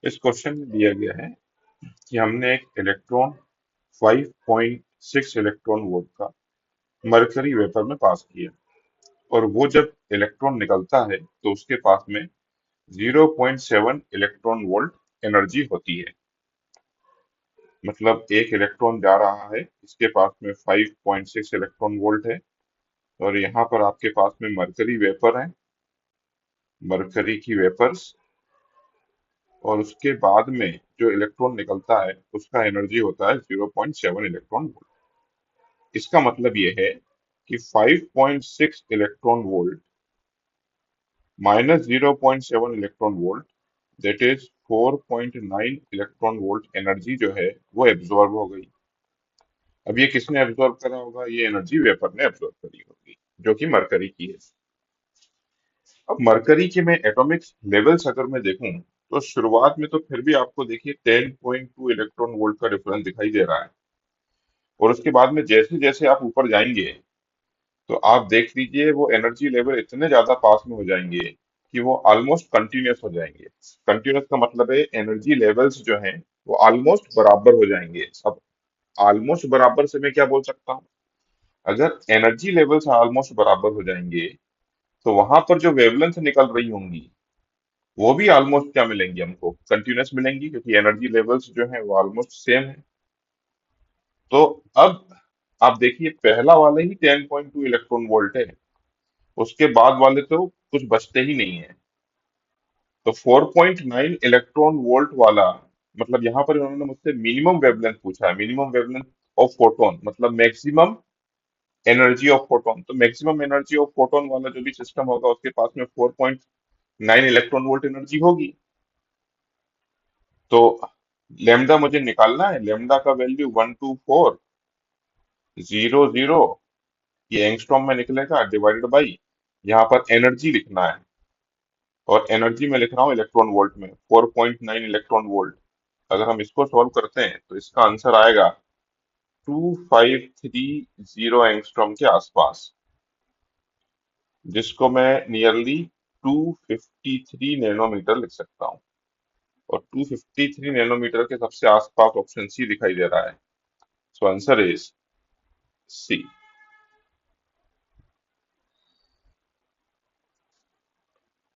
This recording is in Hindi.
इस क्वेश्चन में दिया गया है कि हमने एक इलेक्ट्रॉन 5.6 इलेक्ट्रॉन वोल्ट का मरकरी वेपर में पास किया और वो जब इलेक्ट्रॉन निकलता है तो उसके पास में 0.7 इलेक्ट्रॉन वोल्ट एनर्जी होती है। मतलब एक इलेक्ट्रॉन जा रहा है, इसके पास में 5.6 इलेक्ट्रॉन वोल्ट है और यहाँ पर आपके पास में मरकरी वेपर है, मरकरी की वेपर्स, और उसके बाद में जो इलेक्ट्रॉन निकलता है उसका एनर्जी होता है 0.7 इलेक्ट्रॉन वोल्ट। इसका मतलब ये है कि 5.6 electron volt minus 0.7 electron volt, that is 4.9 electron volt energy जो है वो एब्जॉर्ब हो गई। अब ये किसने एब्जॉर्ब करा होगा? ये एनर्जी वेपर ने एब्जॉर्ब करी होगी, जो कि मरकरी की है। अब मरकरी के मैं एटॉमिक लेवल्स अगर मैं देखूं तो शुरुआत में तो फिर भी आपको देखिए 10.2 इलेक्ट्रॉन वोल्ट का डिफरेंस दिखाई दे रहा है, और उसके बाद में जैसे जैसे आप ऊपर जाएंगे तो आप देख लीजिए वो एनर्जी लेवल इतने ज्यादा पास में हो जाएंगे कि वो ऑलमोस्ट कंटिन्यूस हो जाएंगे। कंटिन्यूस का मतलब है एनर्जी लेवल्स जो हैं वो ऑलमोस्ट बराबर हो जाएंगे। अब ऑलमोस्ट बराबर से मैं क्या बोल सकता हूँ? अगर एनर्जी लेवल्स ऑलमोस्ट बराबर हो जाएंगे तो वहां पर जो वेवलेंथ निकल रही होंगी वो भी ऑलमोस्ट क्या मिलेंगी? हमको कंटिन्यूस मिलेंगी, क्योंकि एनर्जी लेवल्स जो है वो ऑलमोस्ट सेम है। तो अब आप देखिए पहला वाला ही 10.2 इलेक्ट्रॉन वोल्ट है, उसके बाद वाले तो कुछ बचते ही नहीं है। तो 4.9 इलेक्ट्रॉन वोल्ट वाला, मतलब यहाँ पर इन्होंने मुझसे मिनिमम वेवलेंथ पूछा है, मिनिमम वेवलेंथ ऑफ फोटोन, मतलब मैक्सिमम एनर्जी ऑफ फोटोन। तो मैक्सिमम एनर्जी ऑफ फोटोन वाला जो भी सिस्टम होगा उसके पास में 4.9 इलेक्ट्रॉन वोल्ट एनर्जी होगी। तो लेमडा मुझे निकालना है, लेमडा का वैल्यू 124.00, ये एंगस्ट्रॉम में निकलेगा, डिवाइडेड बाई यहाँ पर एनर्जी लिखना है, और एनर्जी में लिख रहा हूँ इलेक्ट्रॉन वोल्ट में, 4.9 इलेक्ट्रॉन वोल्ट। अगर हम इसको सॉल्व करते हैं तो इसका आंसर आएगा 2530 एंगस्ट्रॉम के आसपास, जिसको मैं नियरली 253 नैनोमीटर लिख सकता हूँ। और 253 नैनोमीटर के सबसे आसपास ऑप्शन सी दिखाई दे रहा है। So answer is C.